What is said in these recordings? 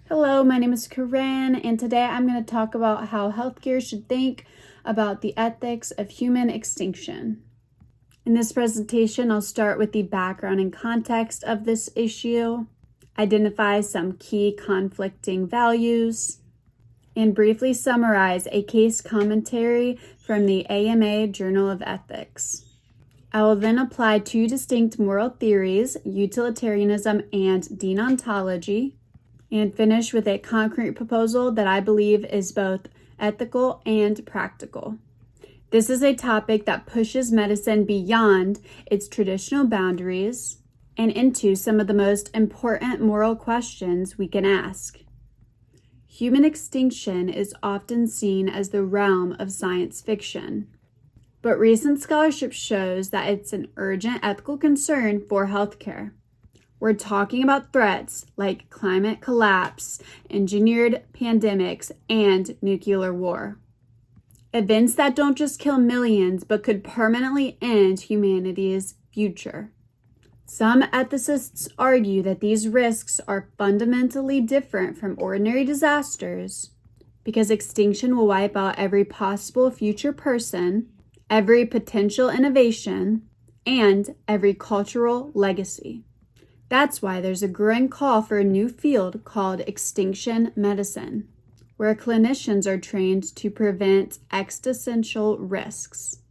Hello, my name is Corinne, and today I'm going to talk about how healthcare should think about the ethics of human extinction. In this presentation, I'll start with the background and context of this issue, identify some key conflicting values, and briefly summarize a case commentary from the AMA Journal of Ethics. I will then apply two distinct moral theories, utilitarianism and deontology, and finish with a concrete proposal that I believe is both ethical and practical. This is a topic that pushes medicine beyond its traditional boundaries and into some of the most important moral questions we can ask. Human extinction is often seen as the realm of science fiction, but recent scholarship shows that it's an urgent ethical concern for healthcare. We're talking about threats like climate collapse, engineered pandemics, and nuclear war. Events that don't just kill millions, but could permanently end humanity's future. Some ethicists argue that these risks are fundamentally different from ordinary disasters because extinction will wipe out every possible future person, every potential innovation, and every cultural legacy. That's why there's a growing call for a new field called extinction medicine, where clinicians are trained to prevent existential risks.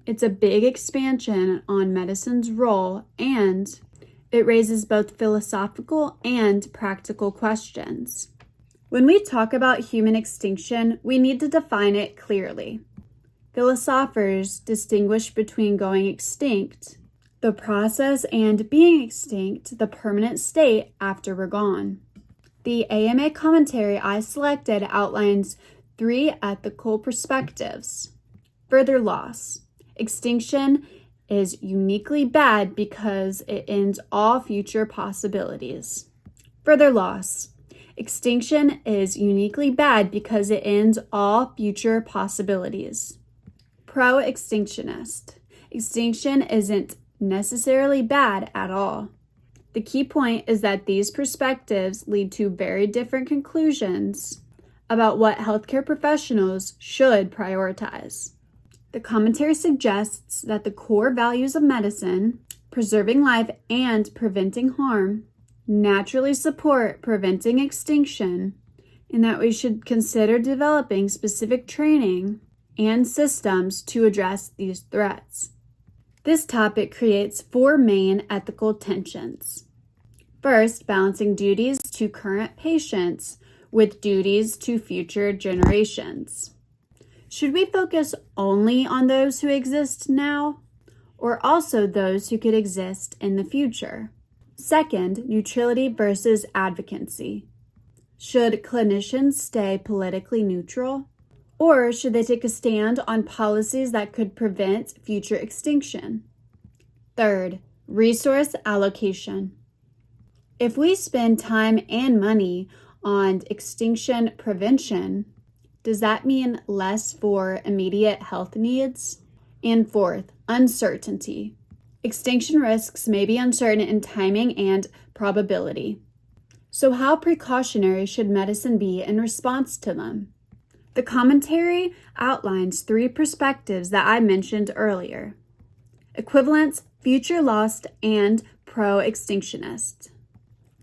It's a big expansion on medicine's role, and it raises both philosophical and practical questions. When we talk about human extinction, we need to define it clearly. Philosophers distinguish between going extinct, the process, and being extinct, the permanent state after we're gone. The AMA commentary I selected outlines three ethical perspectives. Further loss. Extinction is uniquely bad because it ends all future possibilities. Further loss. Extinction is uniquely bad because it ends all future possibilities. Pro-extinctionist. Extinction isn't necessarily bad at all. The key point is that these perspectives lead to very different conclusions about what healthcare professionals should prioritize. The commentary suggests that the core values of medicine, preserving life and preventing harm, naturally support preventing extinction, and that we should consider developing specific training and systems to address these threats. This topic creates four main ethical tensions. First, balancing duties to current patients with duties to future generations. Should we focus only on those who exist now, or also those who could exist in the future? Second, neutrality versus advocacy. Should clinicians stay politically neutral, or should they take a stand on policies that could prevent future extinction? Third, resource allocation. If we spend time and money on extinction prevention, does that mean less for immediate health needs? And fourth, uncertainty. Extinction risks may be uncertain in timing and probability. So how precautionary should medicine be in response to them? The commentary outlines three perspectives that I mentioned earlier: equivalence, future lost, and pro-extinctionist,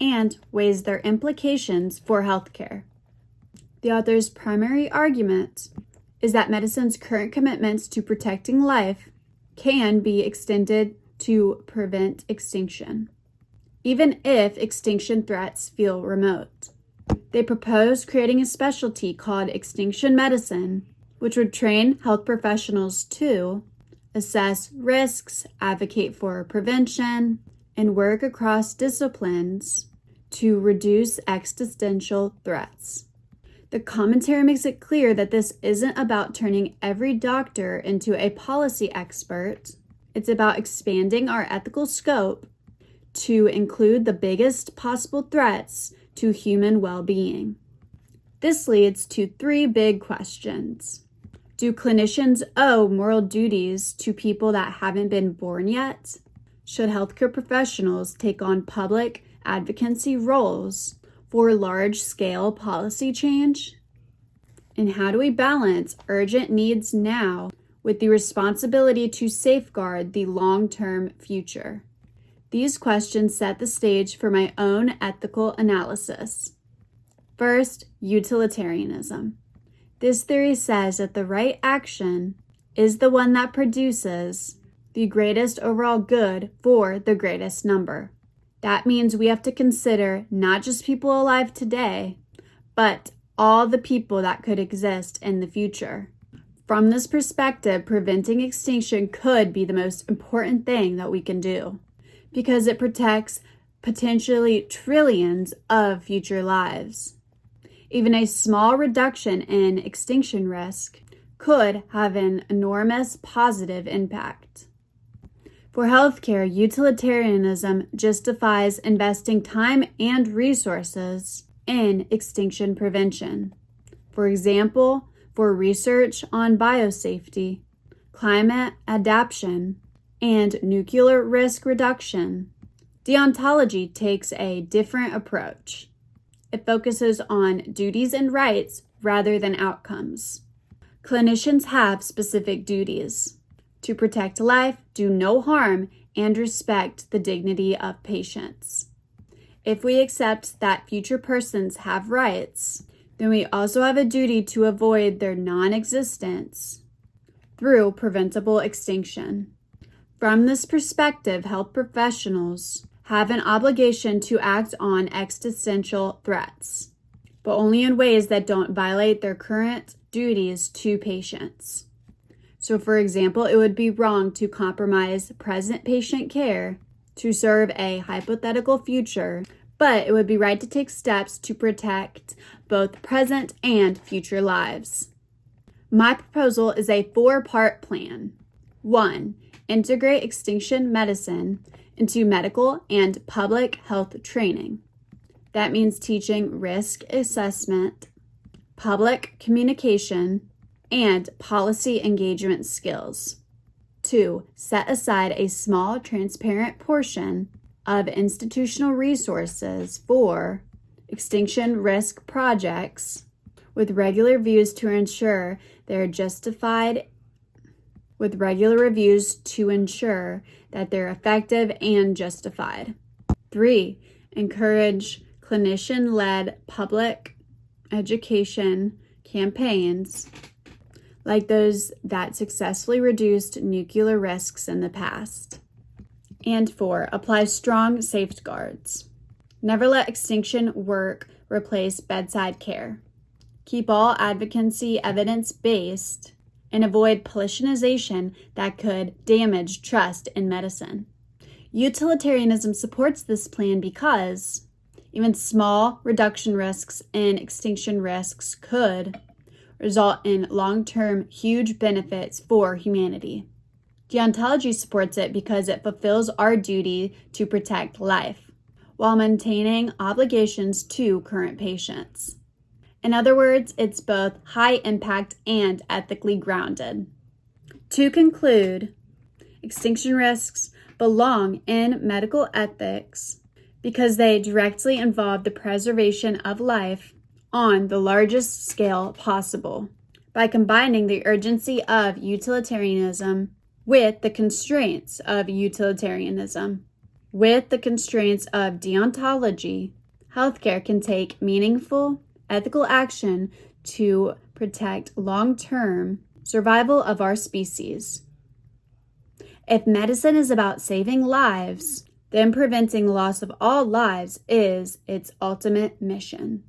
and weighs their implications for healthcare. The author's primary argument is that medicine's current commitments to protecting life can be extended to prevent extinction, even if extinction threats feel remote. They propose creating a specialty called extinction medicine, which would train health professionals to assess risks, advocate for prevention, and work across disciplines to reduce existential threats. The commentary makes it clear that this isn't about turning every doctor into a policy expert. It's about expanding our ethical scope to include the biggest possible threats to human well-being. This leads to three big questions. Do clinicians owe moral duties to people that haven't been born yet? Should healthcare professionals take on public advocacy roles for large-scale policy change? And how do we balance urgent needs now with the responsibility to safeguard the long-term future? These questions set the stage for my own ethical analysis. First, utilitarianism. This theory says that the right action is the one that produces the greatest overall good for the greatest number. That means we have to consider not just people alive today, but all the people that could exist in the future. From this perspective, preventing extinction could be the most important thing that we can do, because it protects potentially trillions of future lives. Even a small reduction in extinction risk could have an enormous positive impact. For healthcare, utilitarianism justifies investing time and resources in extinction prevention. For example, for research on biosafety, climate adaptation, and nuclear risk reduction, deontology takes a different approach. It focuses on duties and rights rather than outcomes. Clinicians have specific duties: to protect life, do no harm, and respect the dignity of patients. If we accept that future persons have rights, then we also have a duty to avoid their non-existence through preventable extinction. From this perspective, health professionals have an obligation to act on existential threats, but only in ways that don't violate their current duties to patients. So, for example, it would be wrong to compromise present patient care to serve a hypothetical future, but it would be right to take steps to protect both present and future lives. My proposal is a 4-part plan. 1. Integrate extinction medicine into medical and public health training. That means teaching risk assessment, public communication, and policy engagement skills. 2. Set aside a small, transparent portion of institutional resources for extinction risk projects with regular reviews to ensure they're justified, that they're effective and justified. 3. Encourage clinician-led public education campaigns like those that successfully reduced nuclear risks in the past. And 4. Apply strong safeguards. Never let extinction work replace bedside care. Keep all advocacy evidence-based and avoid politicization that could damage trust in medicine. Utilitarianism supports this plan because even small reduction risks in extinction risks could result in long-term huge benefits for humanity. Deontology supports it because it fulfills our duty to protect life while maintaining obligations to current patients. In other words, it's both high impact and ethically grounded. To conclude, extinction risks belong in medical ethics because they directly involve the preservation of life on the largest scale possible by combining the urgency of utilitarianism with the constraints of utilitarianism. With the constraints of deontology, healthcare can take meaningful ethical action to protect long-term survival of our species. If medicine is about saving lives, then preventing loss of all lives is its ultimate mission.